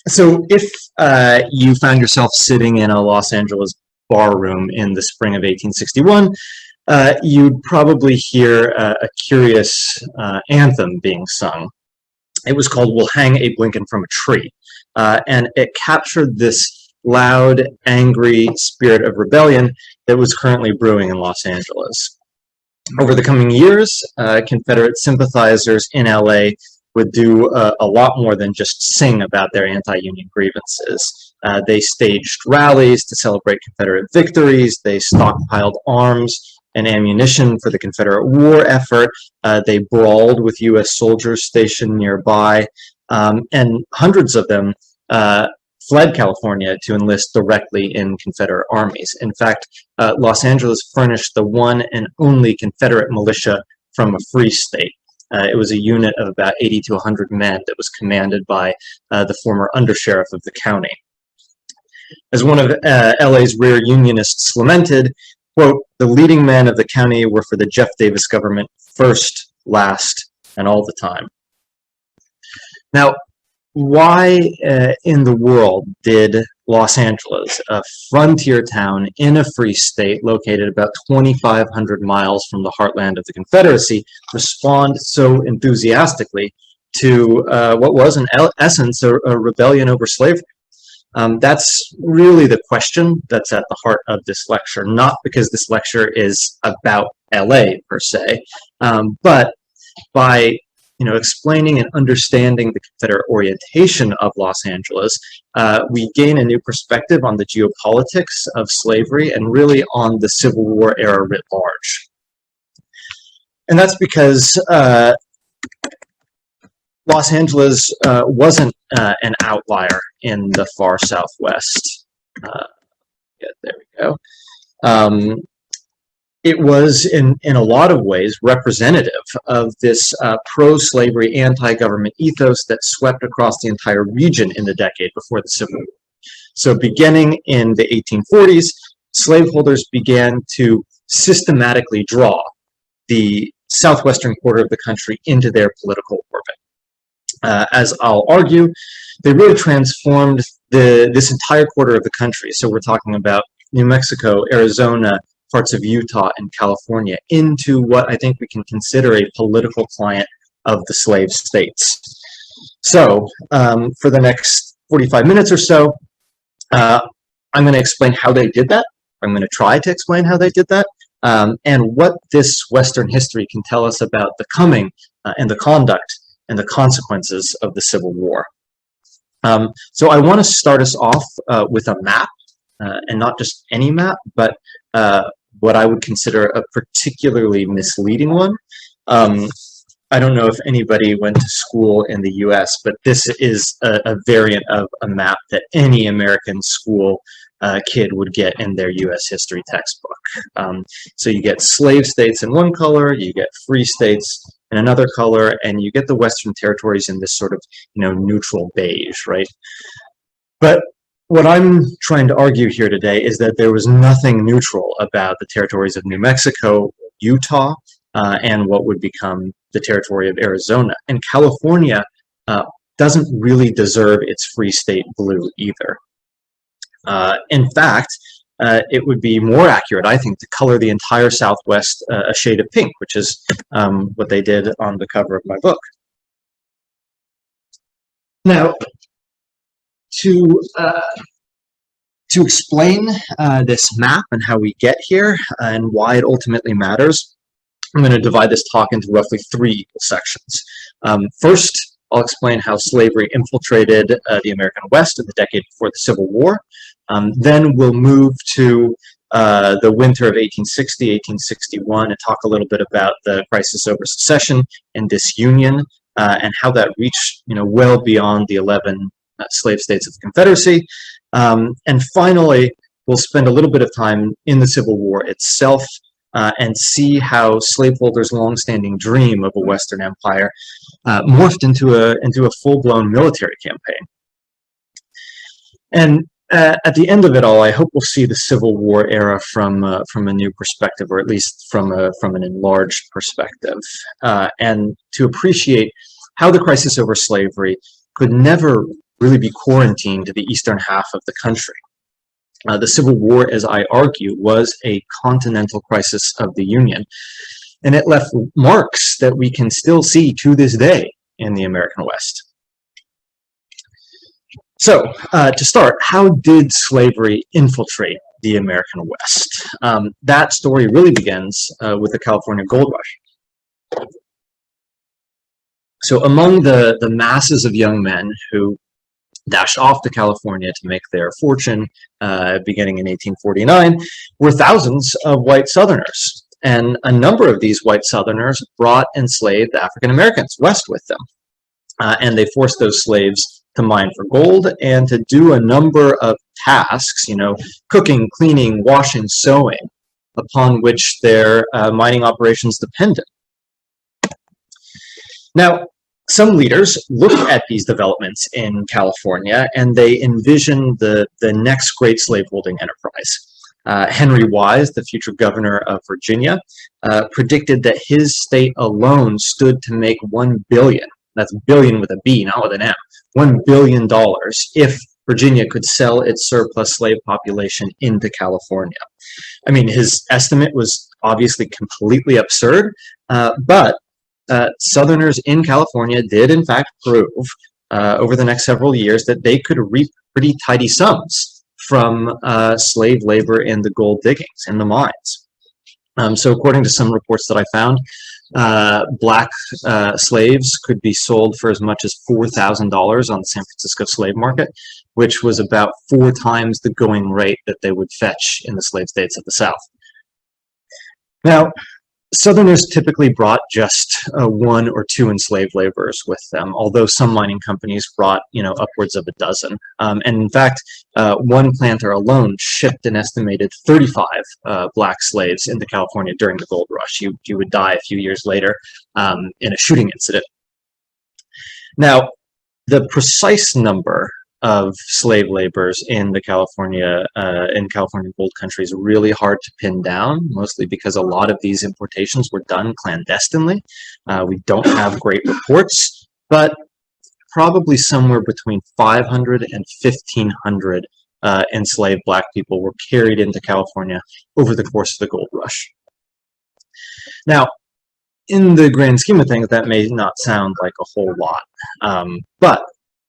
So if you found yourself sitting in a Los Angeles bar room in the spring of 1861, you'd probably hear a curious anthem being sung. It was called "We'll Hang a Blinken from a Tree," and it captured this loud, angry spirit of rebellion that was currently brewing in Los Angeles. Over the coming years, Confederate sympathizers in LA would do a lot more than just sing about their anti-union grievances. They staged rallies to celebrate Confederate victories, they stockpiled arms and ammunition for the Confederate war effort, they brawled with U.S. soldiers stationed nearby, and hundreds of them fled California to enlist directly in Confederate armies. In fact, Los Angeles furnished the one and only Confederate militia from a free state. It was a unit of about 80 to 100 men that was commanded by the former undersheriff of the county. As one of LA's rear unionists lamented, quote, "The leading men of the county were for the Jeff Davis government first, last, and all the time." Now, why in the world did Los Angeles, a frontier town in a free state located about 2,500 miles from the heartland of the Confederacy, respond so enthusiastically to what was, in essence, a rebellion over slavery? That's really the question that's at the heart of this lecture, not because this lecture is about LA per se, but by explaining and understanding the Confederate orientation of Los Angeles, we gain a new perspective on the geopolitics of slavery and really on the Civil War era writ large. And that's because Los Angeles wasn't an outlier in the far Southwest. Yeah, there we go. It was, in a lot of ways, representative of this pro-slavery, anti-government ethos that swept across the entire region in the decade before the Civil War. So beginning in the 1840s, slaveholders began to systematically draw the southwestern quarter of the country into their political orbit. As I'll argue, they really transformed this entire quarter of the country. So we're talking about New Mexico, Arizona, parts of Utah and California, into what I think we can consider a political client of the slave states. So for the next 45 minutes or so, I'm going to explain how they did that. I'm going to try to explain how they did that, and what this Western history can tell us about the coming and the conduct and the consequences of the Civil War. So I want to start us off with a map, and not just any map, but what I would consider a particularly misleading one. I don't know if anybody went to school in the US, but this is a variant of a map that any American school kid would get in their US history textbook. So you get slave states in one color, you get free states in another color, and you get the Western territories in this sort of neutral beige, right? But what I'm trying to argue here today is that there was nothing neutral about the territories of New Mexico, Utah, and what would become the territory of Arizona. And California doesn't really deserve its free state blue either. In fact, it would be more accurate, I think, to color the entire Southwest a shade of pink, which is what they did on the cover of my book. Now, to explain this map and how we get here and why it ultimately matters, I'm going to divide this talk into roughly 3 equal sections. First, I'll explain how slavery infiltrated the American West in the decade before the Civil War. Then we'll move to the winter of 1860, 1861, and talk a little bit about the crisis over secession and disunion, and how that reached well beyond the 11 slave states of the Confederacy. And finally, we'll spend a little bit of time in the Civil War itself and see how slaveholders' long-standing dream of a Western empire morphed into a full-blown military campaign. And at the end of it all, I hope we'll see the Civil War era from a new perspective, or at least from an enlarged perspective, and to appreciate how the crisis over slavery could never really be quarantined to the eastern half of the country. The Civil War, as I argue, was a continental crisis of the Union, and it left marks that we can still see to this day in the American West. So, to start, how did slavery infiltrate the American West? That story really begins with the California Gold Rush. So among the masses of young men who dashed off to California to make their fortune beginning in 1849 were thousands of white Southerners. And a number of these white Southerners brought enslaved African Americans west with them. And they forced those slaves to mine for gold and to do a number of tasks, cooking, cleaning, washing, sewing, upon which their mining operations depended. Now, some leaders look at these developments in California and they envision the next great slaveholding enterprise. Henry Wise, the future governor of Virginia, predicted that his state alone stood to make $1 billion. That's billion with a B, not with an M. $1 billion if Virginia could sell its surplus slave population into California. I mean, his estimate was obviously completely absurd, but Southerners in California did in fact prove over the next several years that they could reap pretty tidy sums from slave labor in the gold diggings in the mines. So according to some reports that I found, black slaves could be sold for as much as $4,000 on the San Francisco slave market, which was about 4 times the going rate that they would fetch in the slave states of the South. Now, Southerners typically brought just 1 or 2 enslaved laborers with them, although some mining companies brought, upwards of a dozen. And in fact, one planter alone shipped an estimated 35 black slaves into California during the gold rush. You would die a few years later in a shooting incident. Now, the precise number of slave laborers in the California gold country is really hard to pin down, mostly because a lot of these importations were done clandestinely. We don't have great reports, but probably somewhere between 500 and 1,500 enslaved black people were carried into California over the course of the gold rush. Now, in the grand scheme of things, that may not sound like a whole lot, but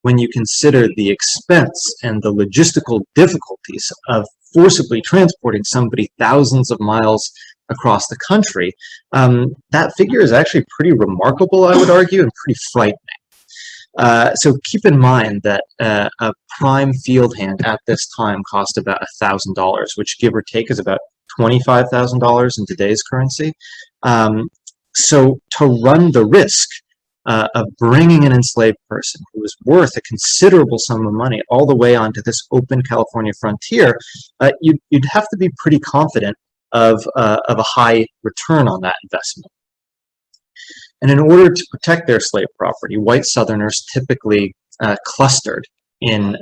when you consider the expense and the logistical difficulties of forcibly transporting somebody thousands of miles across the country, that figure is actually pretty remarkable, I would argue, and pretty frightening. So keep in mind that a prime field hand at this time cost about $1,000, which give or take is about $25,000 in today's currency. So to run the risk of bringing an enslaved person who was worth a considerable sum of money all the way onto this open California frontier, you'd have to be pretty confident of a high return on that investment. And in order to protect their slave property, white Southerners typically clustered in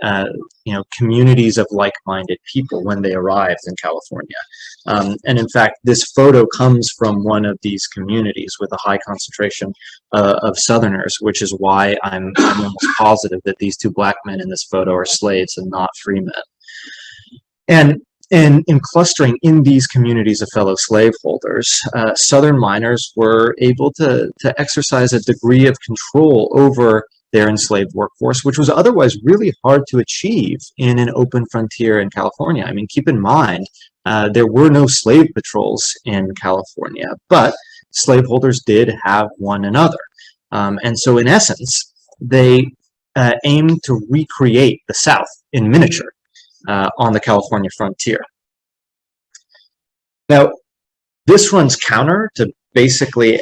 communities of like-minded people when they arrived in California. And in fact, this photo comes from one of these communities with a high concentration of Southerners, which is why I'm almost positive that these 2 black men in this photo are slaves and not free men. And in clustering in these communities of fellow slaveholders, Southern miners were able to exercise a degree of control over their enslaved workforce, which was otherwise really hard to achieve in an open frontier in California. I mean, keep in mind, there were no slave patrols in California, but slaveholders did have one another. And so in essence, they aimed to recreate the South in miniature on the California frontier. Now, this runs counter to basically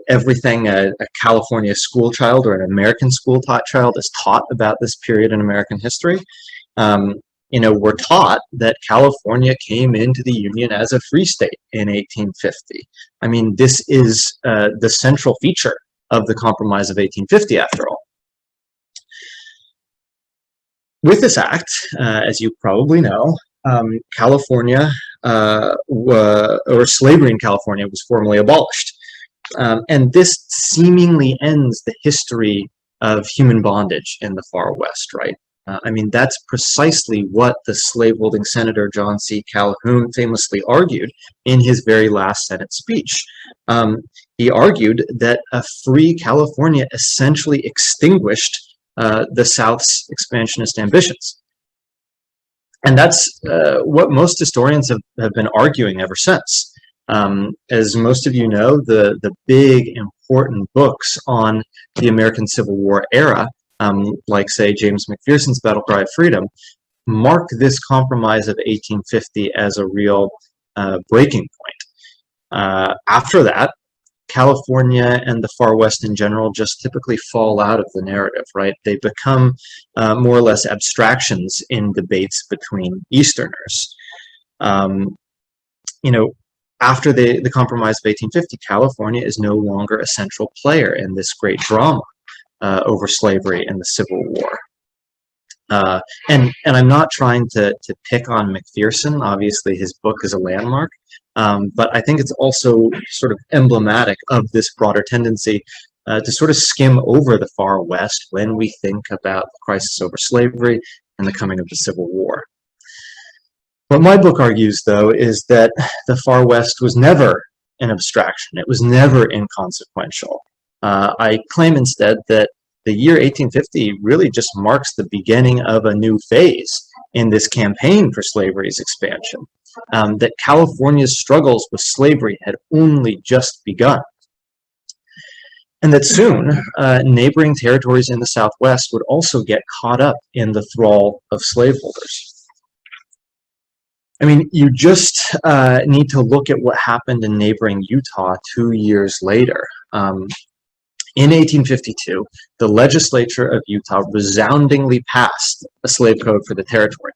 everything a California school child or an American school-taught child is taught about this period in American history. We're taught that California came into the Union as a free state in 1850. I mean, this is the central feature of the Compromise of 1850, after all. With this act, as you probably know, California, or slavery in California, was formally abolished. And this seemingly ends the history of human bondage in the far West, right? I mean, that's precisely what the slaveholding Senator John C. Calhoun famously argued in his very last Senate speech. He argued that a free California essentially extinguished the South's expansionist ambitions. And that's what most historians have been arguing ever since. As most of you know, the big important books on the American Civil War era, like say James McPherson's Battle Cry of Freedom, mark this compromise of 1850 as a real breaking point. After that, California and the far West in general just typically fall out of the narrative, right? They become more or less abstractions in debates between Easterners. You know, after the Compromise of 1850, California is no longer a central player in this great drama over slavery and the Civil War. And I'm not trying to pick on McPherson. Obviously, his book is a landmark. But I think it's also sort of emblematic of this broader tendency to sort of skim over the far West when we think about the crisis over slavery and the coming of the Civil War. What my book argues, though, is that the far West was never an abstraction. It was never inconsequential. I claim instead that the year 1850 really just marks the beginning of a new phase in this campaign for slavery's expansion. That California's struggles with slavery had only just begun. And that soon, neighboring territories in the Southwest would also get caught up in the thrall of slaveholders. I mean, you just need to look at what happened in neighboring Utah 2 years later. In 1852, the legislature of Utah resoundingly passed a slave code for the territory.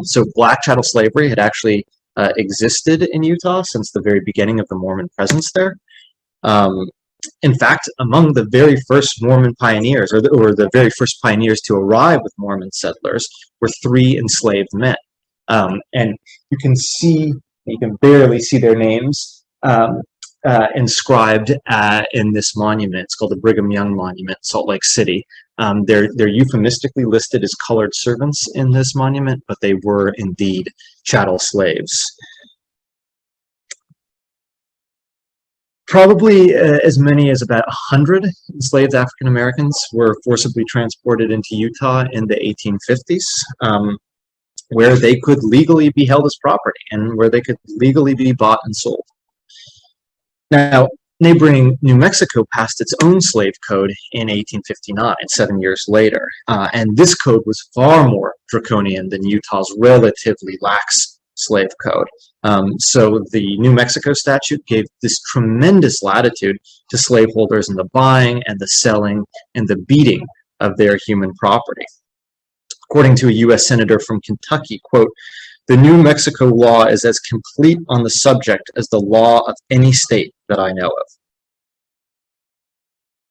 So black chattel slavery had actually existed in Utah since the very beginning of the Mormon presence there. In fact, among the very first Mormon pioneers, or the very first pioneers to arrive with Mormon settlers, were 3 enslaved men. And you can barely see their names inscribed in this monument. It's called the Brigham Young Monument, Salt Lake City. They're euphemistically listed as colored servants in this monument, but they were indeed chattel slaves. Probably as many as about 100 enslaved African Americans were forcibly transported into Utah in the 1850s, where they could legally be held as property and where they could legally be bought and sold. Now, neighboring New Mexico passed its own slave code in 1859, 7 years later, and this code was far more draconian than Utah's relatively lax slave code. So the New Mexico statute gave this tremendous latitude to slaveholders in the buying and the selling and the beating of their human property. According to a U.S. senator from Kentucky, quote, "The New Mexico law is as complete on the subject as the law of any state that I know of."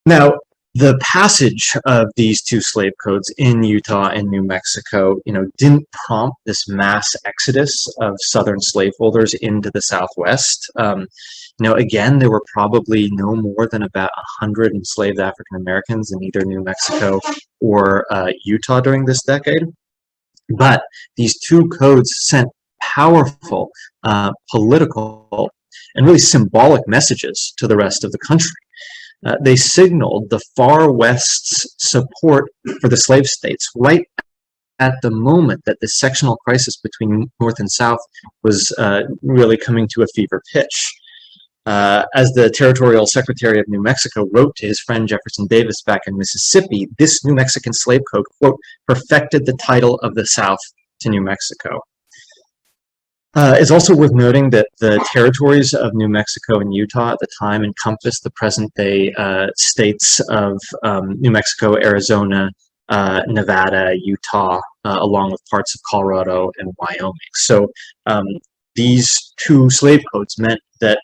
Now, the passage of these 2 slave codes in Utah and New Mexico, didn't prompt this mass exodus of Southern slaveholders into the Southwest. Again, there were probably no more than about 100 enslaved African Americans in either New Mexico or Utah during this decade. But these 2 codes sent powerful political and really symbolic messages to the rest of the country. They signaled the far West's support for the slave states right at the moment that the sectional crisis between North and South was really coming to a fever pitch. As the Territorial Secretary of New Mexico wrote to his friend Jefferson Davis back in Mississippi, this New Mexican slave code, quote, "perfected the title of the South to New Mexico." It's also worth noting that the territories of New Mexico and Utah at the time encompassed the present-day states of New Mexico, Arizona, Nevada, Utah, along with parts of Colorado and Wyoming. So these 2 slave codes meant that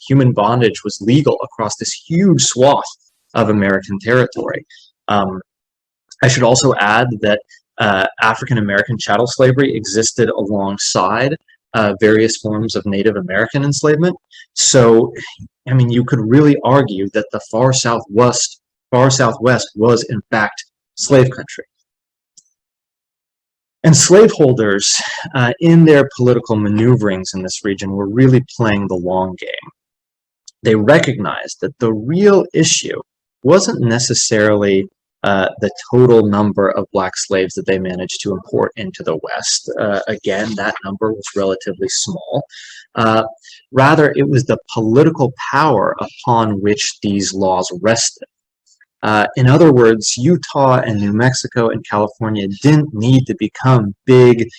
human bondage was legal across this huge swath of American territory. I should also add that African-American chattel slavery existed alongside various forms of Native American enslavement. So, I mean, you could really argue that the far Southwest far Southwest was in fact slave country. And slaveholders in their political maneuverings in this region were really playing the long game. They recognized that the real issue wasn't necessarily the total number of black slaves that they managed to import into the West. Again, that number was relatively small. Rather, it was the political power upon which these laws rested. In other words, Utah and New Mexico and California didn't need to become big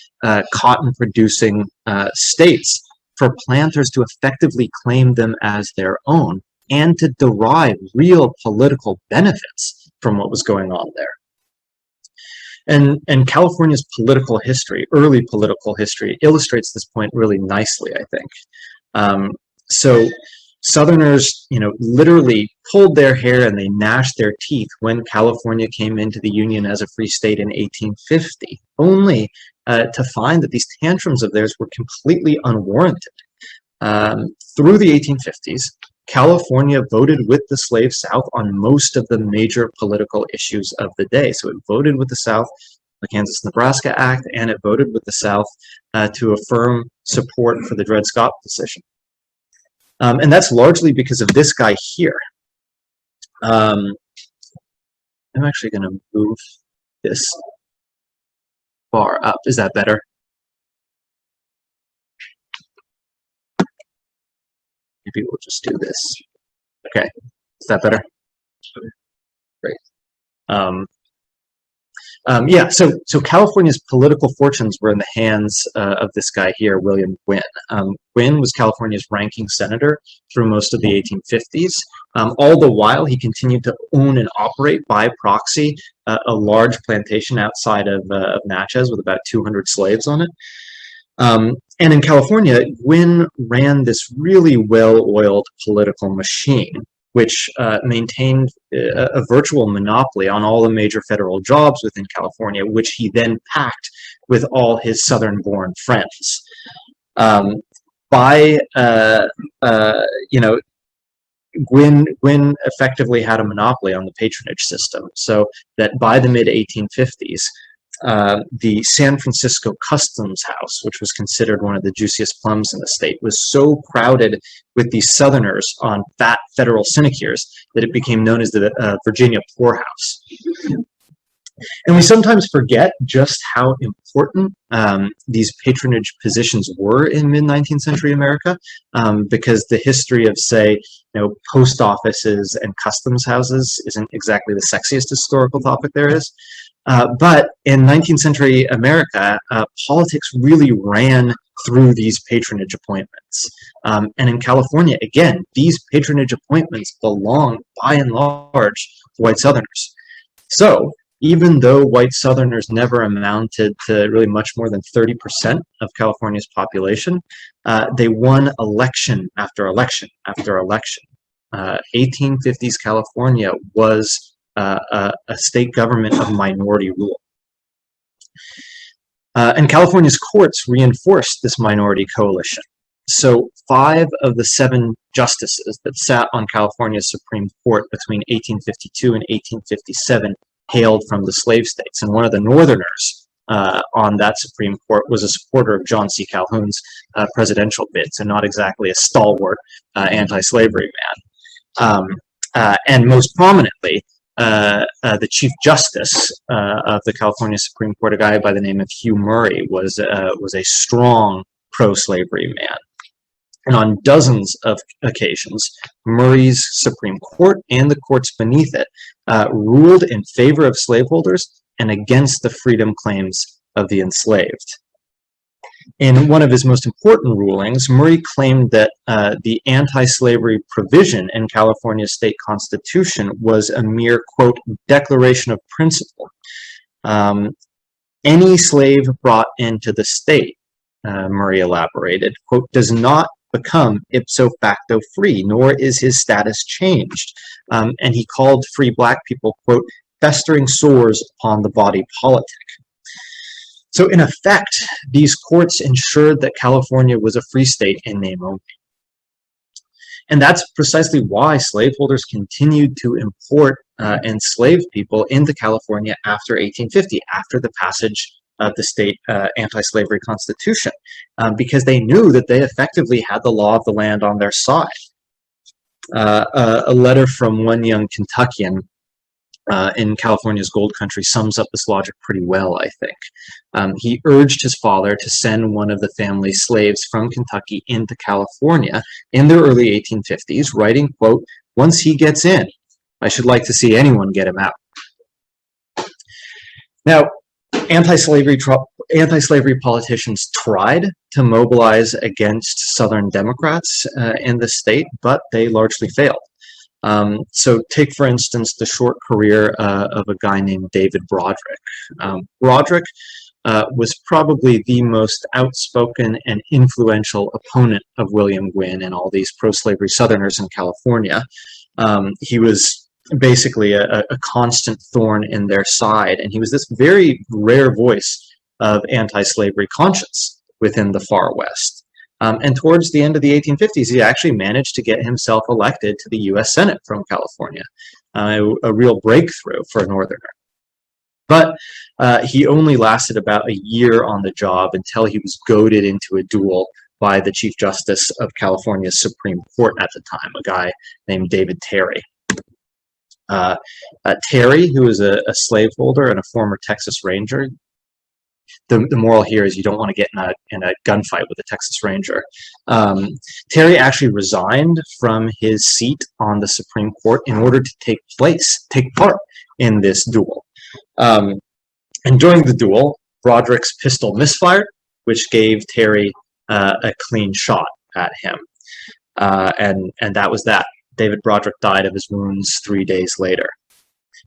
cotton-producing states for planters to effectively claim them as their own and to derive real political benefits from what was going on there. And California's political history, early political history, illustrates this point really nicely, I think. So Southerners, literally pulled their hair and they gnashed their teeth when California came into the Union as a free state in 1850, only to find that these tantrums of theirs were completely unwarranted. Through the 1850s, California voted with the slave South on most of the major political issues of the day. So it voted with the South, the Kansas-Nebraska Act, and it voted with the South to affirm support for the Dred Scott decision. And that's largely because of this guy here. I'm actually going to move this bar up. Is that better? Maybe we'll just do this. Okay, is that better? Great. Yeah, so California's political fortunes were in the hands of this guy here, William Nguyen. Nguyen was California's ranking senator through most of the 1850s. All the while, he continued to own and operate by proxy a large plantation outside of Natchez with about 200 slaves on it. And in California, Nguyen ran this really well-oiled political machine, which maintained a virtual monopoly on all the major federal jobs within California, which he then packed with all his Southern-born friends. Nguyen effectively had a monopoly on the patronage system, so that by the mid-1850s, the San Francisco Customs House, which was considered one of the juiciest plums in the state, was so crowded with these Southerners on fat federal sinecures that it became known as the Virginia Poorhouse. And we sometimes forget just how important these patronage positions were in mid-19th century America, because the history of, say, post offices and customs houses isn't exactly the sexiest historical topic there is. But in 19th century America, politics really ran through these patronage appointments. And in California, again, these patronage appointments belonged, by and large, to white Southerners. So even though white Southerners never amounted to really much more than 30% of California's population, they won election after election after election. 1850s California was a state government of minority rule. And California's courts reinforced this minority coalition. So 5 of the 7 justices that sat on California's Supreme Court between 1852 and 1857 hailed from the slave states. And one of the Northerners on that Supreme Court was a supporter of John C. Calhoun's presidential bid, so not exactly a stalwart anti-slavery man. And most prominently, the Chief Justice of the California Supreme Court, a guy by the name of Hugh Murray, was a strong pro-slavery man. And on dozens of occasions, Murray's Supreme Court and the courts beneath it ruled in favor of slaveholders and against the freedom claims of the enslaved. In one of his most important rulings, Murray claimed that the anti-slavery provision in California's state constitution was a mere, quote, declaration of principle. Any slave brought into the state, Murray elaborated, quote, does not become ipso facto free, nor is his status changed. And he called free black people, quote, festering sores upon the body politic. So in effect, these courts ensured that California was a free state in name only. And that's precisely why slaveholders continued to import enslaved people into California after 1850, after the passage of the state anti-slavery constitution, because they knew that they effectively had the law of the land on their side. A letter from one young Kentuckian in California's Gold Country sums up this logic pretty well, I think. He urged his father to send one of the family's slaves from Kentucky into California in the early 1850s, writing, quote, "Once he gets in, I should like to see anyone get him out." Now, anti-slavery politicians tried to mobilize against Southern Democrats in the state, but they largely failed. So take, for instance, the short career of a guy named David Broderick. Broderick was probably the most outspoken and influential opponent of William Nguyen and all these pro-slavery Southerners in California. He was basically a constant thorn in their side, and he was this very rare voice of anti-slavery conscience within the far West. And towards the end of the 1850s, he actually managed to get himself elected to the U.S. Senate from California, a real breakthrough for a Northerner. But he only lasted about a year on the job until he was goaded into a duel by the Chief Justice of California's Supreme Court at the time, a guy named David Terry. Terry, who was a slaveholder and a former Texas Ranger. The moral here is you don't want to get in a gunfight with a Texas Ranger. Terry actually resigned from his seat on the Supreme Court in order to take part in this duel. And during the duel, Broderick's pistol misfired, which gave Terry a clean shot at him. And that was that. David Broderick died of his wounds 3 days later.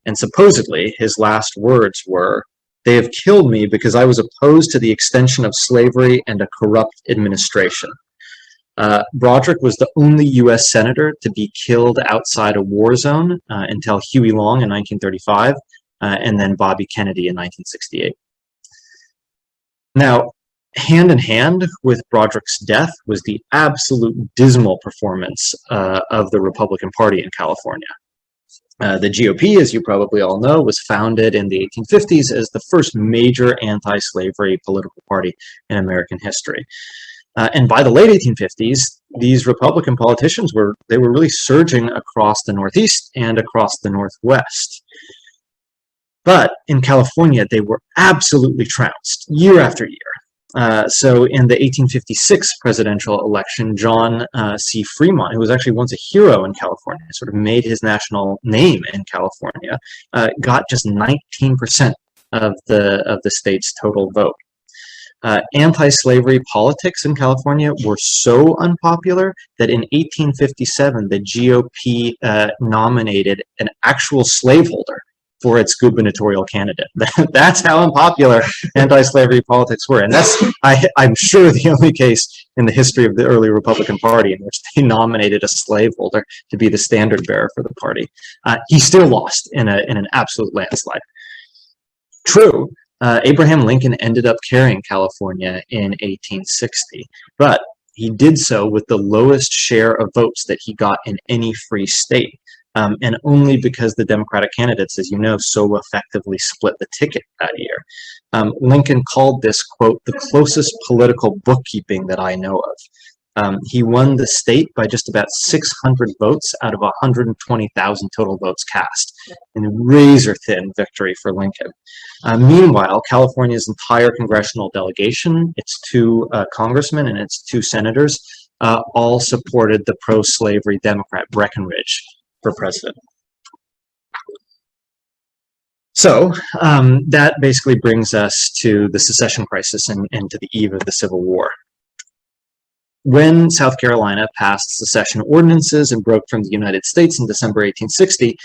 And supposedly, his last words were, "They have killed me because I was opposed to the extension of slavery and a corrupt administration." Broderick was the only U.S. senator to be killed outside a war zone until Huey Long in 1935, and then Bobby Kennedy in 1968. Now, hand in hand with Broderick's death was the absolute dismal performance of the Republican Party in California. The GOP, as you probably all know, was founded in the 1850s as the first major anti-slavery political party in American history. And by the late 1850s, these Republican politicians were really surging across the Northeast and across the Northwest. But in California, they were absolutely trounced year after year. So in the 1856 presidential election, John C. Fremont, who was actually once a hero in California, sort of made his national name in California, got just 19% of the state's total vote. Anti-slavery politics in California were so unpopular that in 1857, the GOP nominated an actual slaveholder for its gubernatorial candidate. That's how unpopular anti-slavery politics were. And that's, I'm sure, the only case in the history of the early Republican Party in which they nominated a slaveholder to be the standard bearer for the party. He still lost in an absolute landslide. True, Abraham Lincoln ended up carrying California in 1860, but he did so with the lowest share of votes that he got in any free state. And only because the Democratic candidates, as you know, so effectively split the ticket that year. Lincoln called this, quote, "the closest political bookkeeping that I know of." He won the state by just about 600 votes out of 120,000 total votes cast, in a razor-thin victory for Lincoln. Meanwhile, California's entire congressional delegation, its 2 congressmen and its 2 senators, all supported the pro-slavery Democrat Breckinridge for president. So that basically brings us to the secession crisis and to the eve of the Civil War. When South Carolina passed secession ordinances and broke from the United States in December 1860,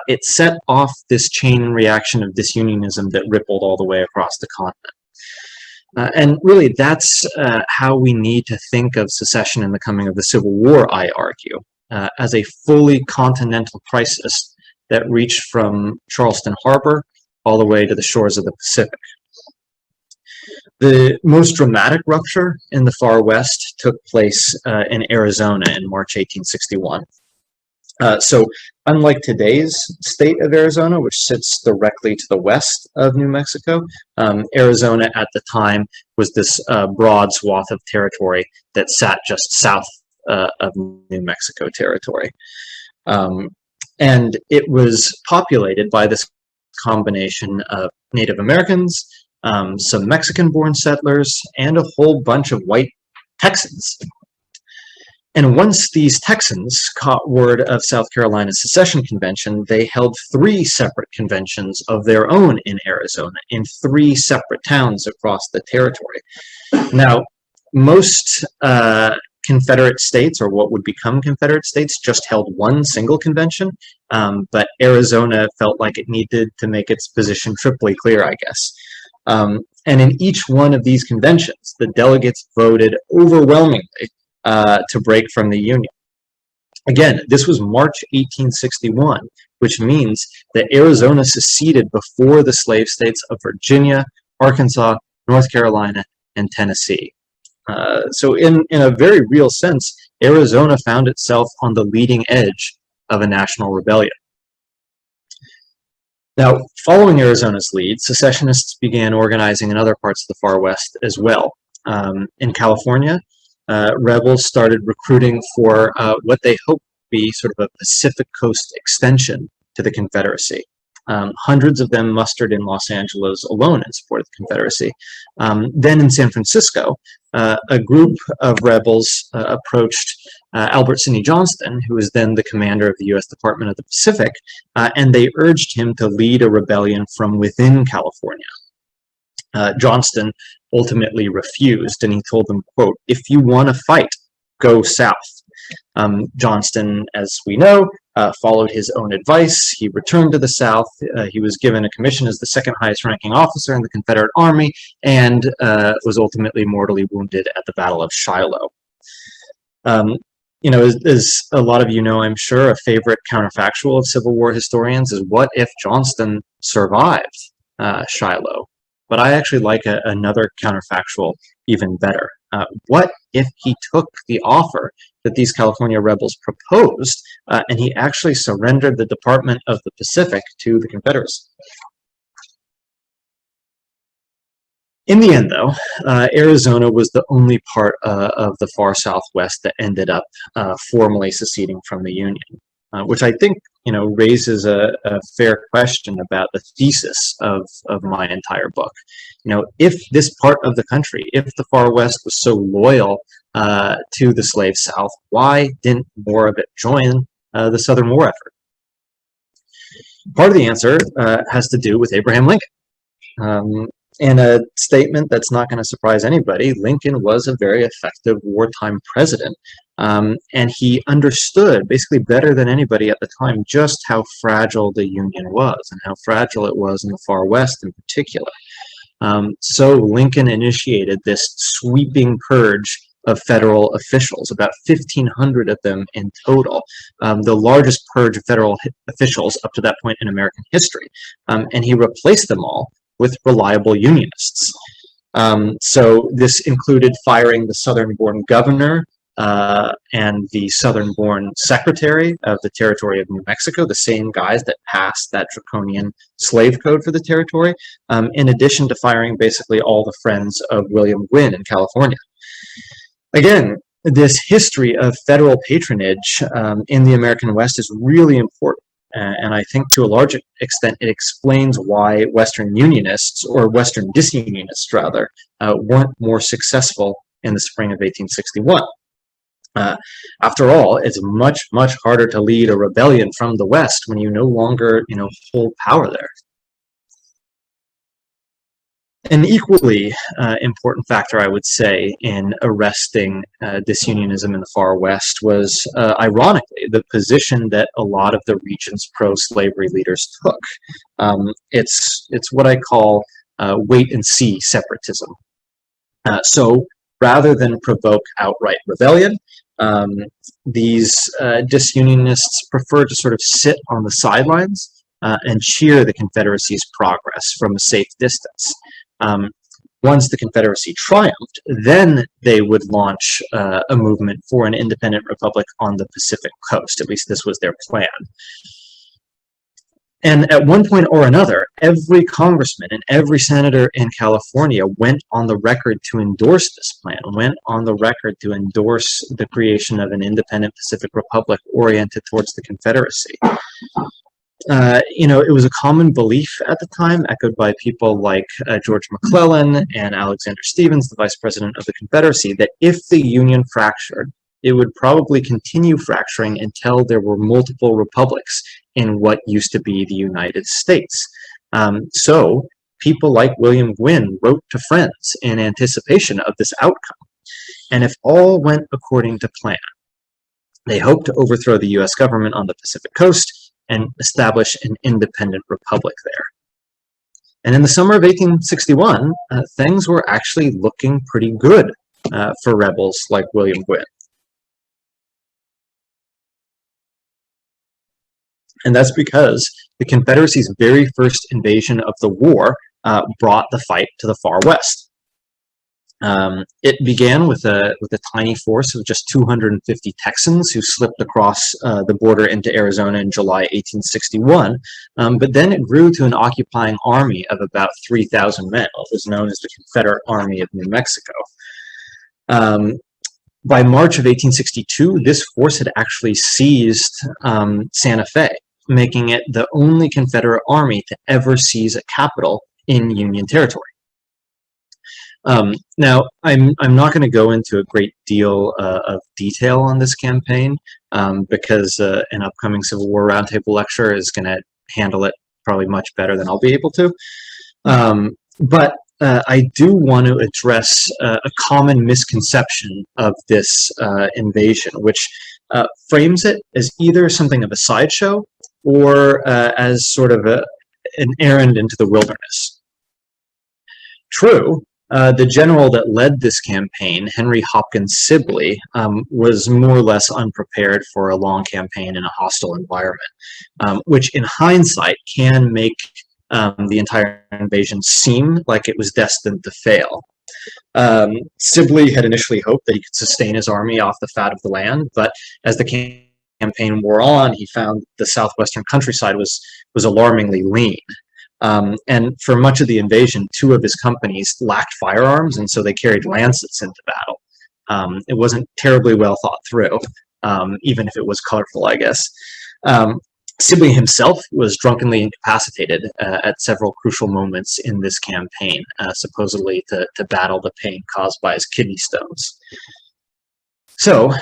it set off this chain reaction of disunionism that rippled all the way across the continent. And really, that's how we need to think of secession and the coming of the Civil War, I argue. As a fully continental crisis that reached from Charleston Harbor all the way to the shores of the Pacific. The most dramatic rupture in the far west took place in Arizona in March 1861. So unlike today's state of Arizona, which sits directly to the west of New Mexico, Arizona at the time was this broad swath of territory that sat just south of New Mexico territory. And it was populated by this combination of Native Americans, some Mexican-born settlers, and a whole bunch of white Texans. And once these Texans caught word of South Carolina's secession convention, they held 3 separate conventions of their own in Arizona, in 3 separate towns across the territory. Now, most Confederate states, or what would become Confederate states, just held one single convention, but Arizona felt like it needed to make its position triply clear, I guess. And in each one of these conventions, the delegates voted overwhelmingly to break from the Union. Again, this was March 1861, which means that Arizona seceded before the slave states of Virginia, Arkansas, North Carolina, and Tennessee. So in a very real sense, Arizona found itself on the leading edge of a national rebellion. Now, following Arizona's lead, secessionists began organizing in other parts of the far west as well. In California, rebels started recruiting for what they hoped to be sort of a Pacific Coast extension to the Confederacy. Hundreds of them mustered in Los Angeles alone in support of the Confederacy. Then in San Francisco, a group of rebels approached Albert Sidney Johnston, who was then the commander of the U.S. Department of the Pacific, and they urged him to lead a rebellion from within California. Johnston ultimately refused, and he told them, quote, "If you want to fight, go south." Johnston, as we know, followed his own advice. He returned to the South. He was given a commission as the second highest ranking officer in the Confederate Army, and was ultimately mortally wounded at the Battle of Shiloh. You know, as a lot of you know, I'm sure, a favorite counterfactual of Civil War historians is, what if Johnston survived Shiloh? But I actually like another counterfactual even better. What if he took the offer that these California rebels proposed, and he actually surrendered the Department of the Pacific to the Confederacy? In the end, though, Arizona was the only part of the far Southwest that ended up formally seceding from the Union, which I think, you know, raises a fair question about the thesis of my entire book. You know, if this part of the country, if the far West was so loyal to the slave South, why didn't more of it join the Southern War effort? Part of the answer has to do with Abraham Lincoln. In a statement that's not going to surprise anybody, Lincoln was a very effective wartime president, and he understood, basically better than anybody at the time, just how fragile the Union was and how fragile it was in the far West in particular. So Lincoln initiated this sweeping purge of federal officials, about 1,500 of them in total, the largest purge of federal officials up to that point in American history, and he replaced them all with reliable Unionists. So this included firing the Southern-born governor and the Southern-born secretary of the territory of New Mexico, the same guys that passed that draconian slave code for the territory, in addition to firing basically all the friends of William Nguyen in California. Again, this history of federal patronage in the American West is really important. And I think to a large extent it explains why Western Unionists, or Western disunionists rather, weren't more successful in the spring of 1861. After all, it's much, much harder to lead a rebellion from the West when you no longer, hold power there. An equally important factor, I would say, in arresting disunionism in the far West was, ironically, the position that a lot of the region's pro-slavery leaders took. It's what I call wait-and-see separatism. So rather than provoke outright rebellion, these disunionists prefer to sort of sit on the sidelines and cheer the Confederacy's progress from a safe distance. Once the Confederacy triumphed, then they would launch a movement for an independent republic on the Pacific coast. At least this was their plan. And at one point or another, every congressman and every senator in California went on the record to endorse this plan, went on the record to endorse the creation of an independent Pacific Republic oriented towards the Confederacy. It was a common belief at the time, echoed by people like George McClellan and Alexander Stephens, the vice president of the Confederacy, that if the Union fractured, it would probably continue fracturing until there were multiple republics in what used to be the United States. So people like William Nguyen wrote to friends in anticipation of this outcome. And if all went according to plan, they hoped to overthrow the U.S. government on the Pacific coast and establish an independent republic there. And in the summer of 1861, things were actually looking pretty good for rebels like William Nguyen. And that's because the Confederacy's very first invasion of the war brought the fight to the far west. It began with a tiny force of just 250 Texans who slipped across the border into Arizona in July 1861, but then it grew to an occupying army of about 3,000 men. What was known as the Confederate Army of New Mexico. By March of 1862, this force had actually seized Santa Fe, making it the only Confederate army to ever seize a capital in Union territory. Now, I'm not going to go into a great deal of detail on this campaign because an upcoming Civil War Roundtable lecture is going to handle it probably much better than I'll be able to. But I do want to address a common misconception of this invasion, which frames it as either something of a sideshow or as sort of an errand into the wilderness. True, the general that led this campaign, Henry Hopkins Sibley, was more or less unprepared for a long campaign in a hostile environment, which in hindsight can make the entire invasion seem like it was destined to fail. Sibley had initially hoped that he could sustain his army off the fat of the land, but as the campaign wore on, he found the southwestern countryside was alarmingly lean. And for much of the invasion, two of his companies lacked firearms, and so they carried lancets into battle. It wasn't terribly well thought through, even if it was colorful, I guess. Sibley himself was drunkenly incapacitated at several crucial moments in this campaign, supposedly to battle the pain caused by his kidney stones. So,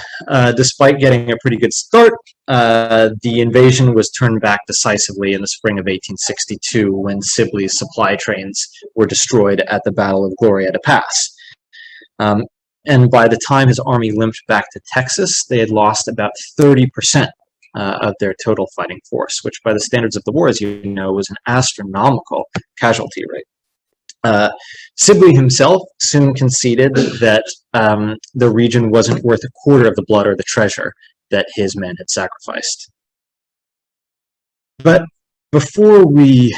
despite getting a pretty good start, the invasion was turned back decisively in the spring of 1862 when Sibley's supply trains were destroyed at the Battle of Glorieta Pass. And by the time his army limped back to Texas, they had lost about 30% of their total fighting force, which by the standards of the war, as you know, was an astronomical casualty rate. Sibley himself soon conceded that the region wasn't worth a quarter of the blood or the treasure that his men had sacrificed. But before we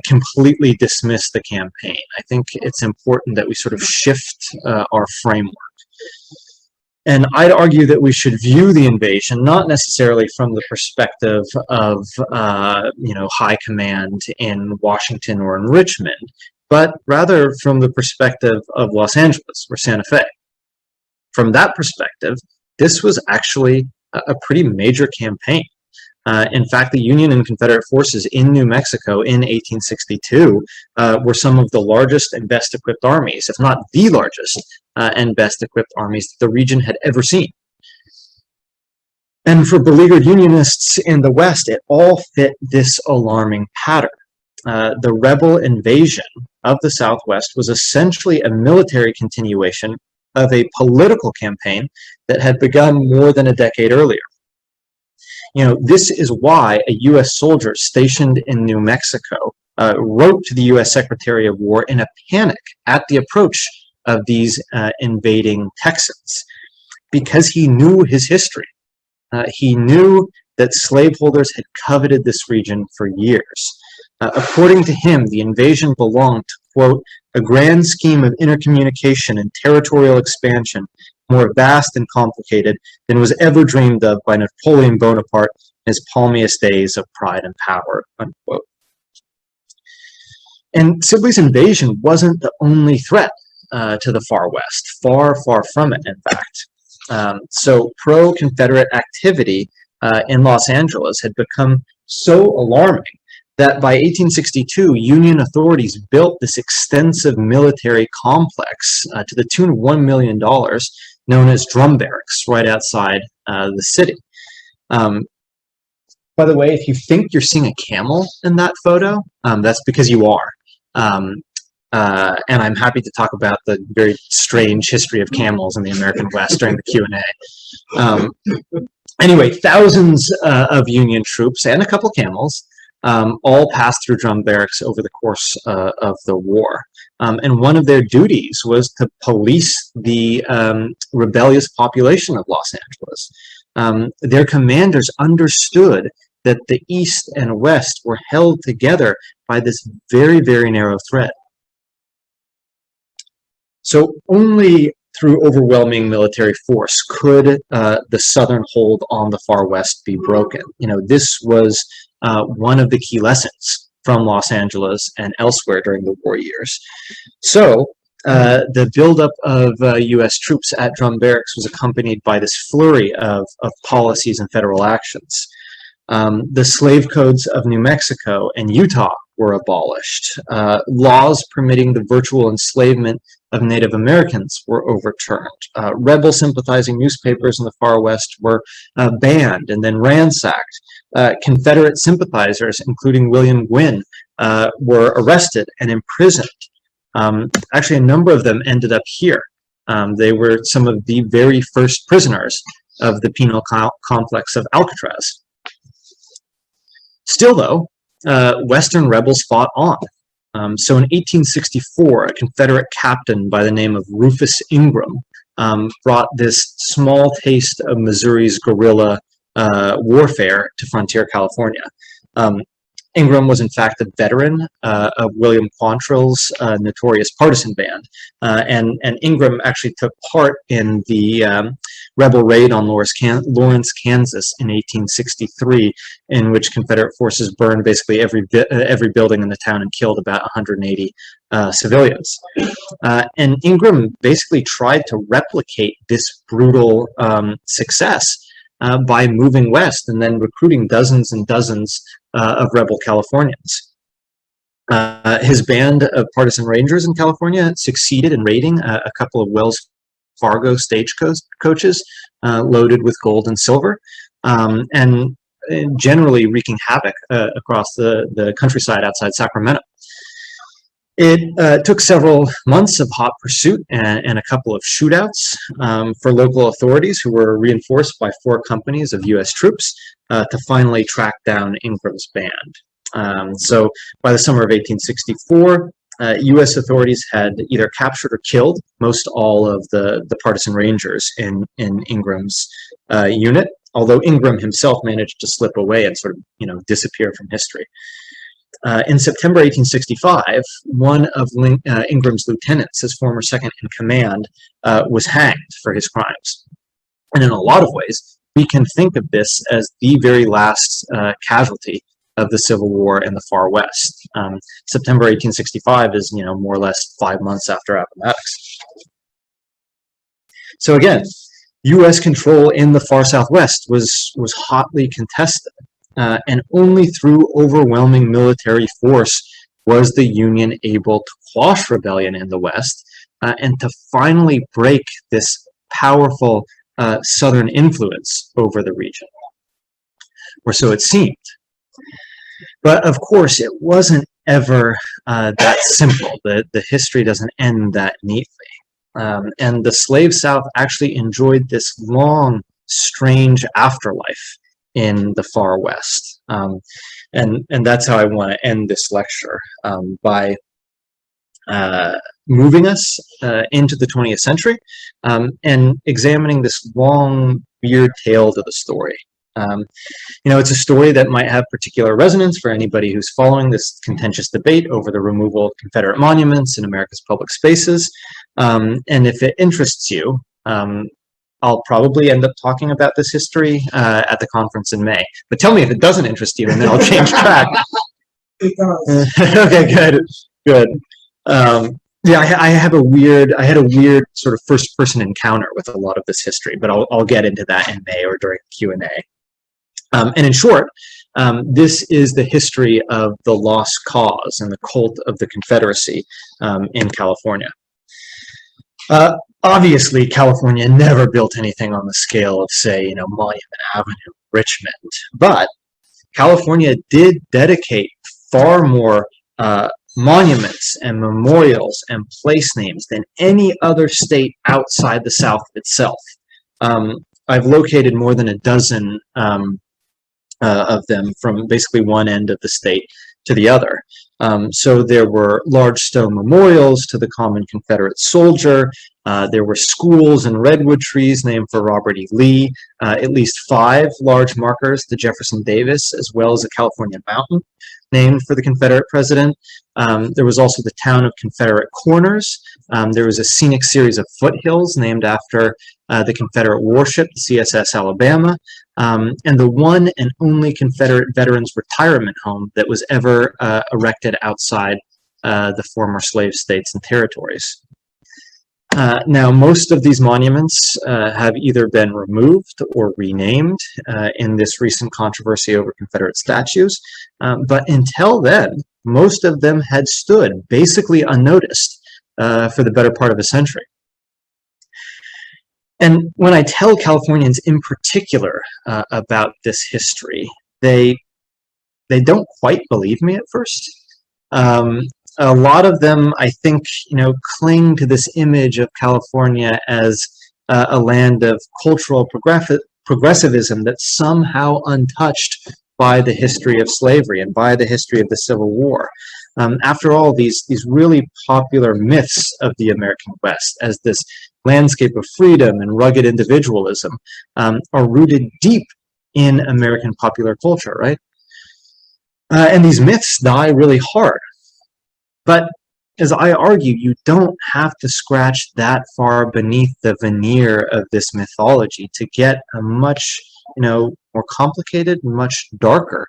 completely dismiss the campaign, I think it's important that we sort of shift our framework. And I'd argue that we should view the invasion not necessarily from the perspective of high command in Washington or in Richmond, but rather from the perspective of Los Angeles or Santa Fe. From that perspective, this was actually a pretty major campaign. In fact, the Union and Confederate forces in New Mexico in 1862 were some of the largest and best equipped armies, if not the largest and best equipped armies that the region had ever seen. And for beleaguered Unionists in the West, it all fit this alarming pattern. The rebel invasion of the Southwest was essentially a military continuation of a political campaign that had begun more than a decade earlier. This is why a U.S. soldier stationed in New Mexico wrote to the U.S. Secretary of War in a panic at the approach of these invading Texans, because he knew his history. He knew that slaveholders had coveted this region for years. According to him, the invasion belonged to, quote, a grand scheme of intercommunication and territorial expansion more vast and complicated than was ever dreamed of by Napoleon Bonaparte in his palmiest days of pride and power, unquote. And Sibley's invasion wasn't the only threat to the far west, far, far from it, in fact. So pro-Confederate activity in Los Angeles had become so alarming that by 1862, Union authorities built this extensive military complex to the tune of $1 million, known as drum barracks, right outside the city. By the way, if you think you're seeing a camel in that photo, that's because you are. And I'm happy to talk about the very strange history of camels in the American West during the Q&A. Anyway, thousands of Union troops and a couple camels all passed through drum barracks over the course of the war. And one of their duties was to police the rebellious population of Los Angeles. Their commanders understood that the East and West were held together by this very, very narrow thread. So only through overwhelming military force could the Southern hold on the far West be broken. You know, this was one of the key lessons from Los Angeles and elsewhere during the war years. So the buildup of U.S. troops at drum barracks was accompanied by this flurry of policies and federal actions. The slave codes of New Mexico and Utah were abolished. Laws permitting the virtual enslavement of Native Americans were overturned. Rebel sympathizing newspapers in the far West were banned and then ransacked. Confederate sympathizers, including William Nguyen, were arrested and imprisoned. Actually, a number of them ended up here. They were some of the very first prisoners of the penal complex of Alcatraz. Still, though, Western rebels fought on. So in 1864, a Confederate captain by the name of Rufus Ingram brought this small taste of Missouri's guerrilla warfare to frontier California. Ingram was in fact a veteran of William Quantrill's notorious partisan band, and Ingram actually took part in the rebel raid on Lawrence, Kansas in 1863, in which Confederate forces burned basically every building in the town and killed about 180 civilians. And Ingram basically tried to replicate this brutal success by moving west and then recruiting dozens and dozens of rebel Californians. His band of partisan rangers in California succeeded in raiding a couple of Wells Fargo stagecoaches loaded with gold and silver, and generally wreaking havoc across the countryside outside Sacramento. It took several months of hot pursuit and a couple of shootouts for local authorities, who were reinforced by 4 companies of U.S. troops, to finally track down Ingram's band. So by the summer of 1864, U.S. authorities had either captured or killed most all of the partisan rangers in Ingram's unit, although Ingram himself managed to slip away and sort of, disappear from history. In September 1865, one of Ingram's lieutenants, his former second in command, was hanged for his crimes. And in a lot of ways, we can think of this as the very last casualty of the Civil War in the far West. September 1865 is, more or less 5 months after Appomattox. So again, U.S. control in the far Southwest was hotly contested. And only through overwhelming military force was the Union able to quash rebellion in the West and to finally break this powerful Southern influence over the region, or so it seemed. But of course, it wasn't ever that simple. The history doesn't end that neatly. And the slave South actually enjoyed this long, strange afterlife in the far West. And that's how I want to end this lecture, by moving us into the 20th century and examining this long, weird tale to the story. It's a story that might have particular resonance for anybody who's following this contentious debate over the removal of Confederate monuments in America's public spaces. And if it interests you, I'll probably end up talking about this history at the conference in May. But tell me if it doesn't interest you, and then I'll change track. It does. Okay, good. Yeah, I had a weird sort of first-person encounter with a lot of this history, but I'll get into that in May or during Q&A. And in short, this is the history of the lost cause and the cult of the Confederacy in California. Obviously, California never built anything on the scale of, say, Monument Avenue, Richmond, but California did dedicate far more monuments and memorials and place names than any other state outside the South itself. I've located more than a dozen of them from basically one end of the state to the other. So there were large stone memorials to the common Confederate soldier. There were schools and redwood trees named for Robert E. Lee, at least 5 large markers to Jefferson Davis, as well as a California mountain named for the Confederate president. There was also the town of Confederate Corners. There was a scenic series of foothills named after the Confederate warship, the CSS Alabama, and the one and only Confederate veterans retirement home that was ever erected outside the former slave states and territories. Now, most of these monuments have either been removed or renamed in this recent controversy over Confederate statues, but until then, most of them had stood basically unnoticed for the better part of a century. And when I tell Californians in particular about this history, they don't quite believe me at first. A lot of them, I think, cling to this image of California as a land of cultural progressivism that's somehow untouched by the history of slavery and by the history of the Civil War. After all, these really popular myths of the American West as this landscape of freedom and rugged individualism are rooted deep in American popular culture, right? And these myths die really hard. But as I argue, you don't have to scratch that far beneath the veneer of this mythology to get a much, more complicated, much darker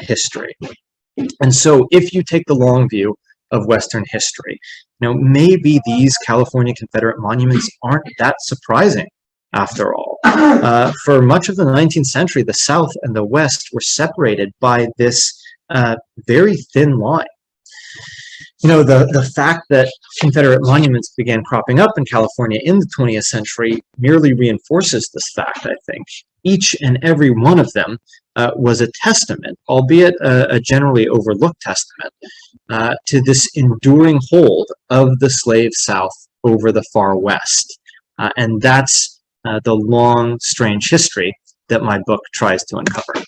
history. And so if you take the long view of Western history, maybe these California Confederate monuments aren't that surprising after all. For much of the 19th century, the South and the West were separated by this very thin line. The fact that Confederate monuments began cropping up in California in the 20th century merely reinforces this fact, I think. Each and every one of them was a testament, albeit a generally overlooked testament, to this enduring hold of the slave South over the far West. And that's the long, strange history that my book tries to uncover.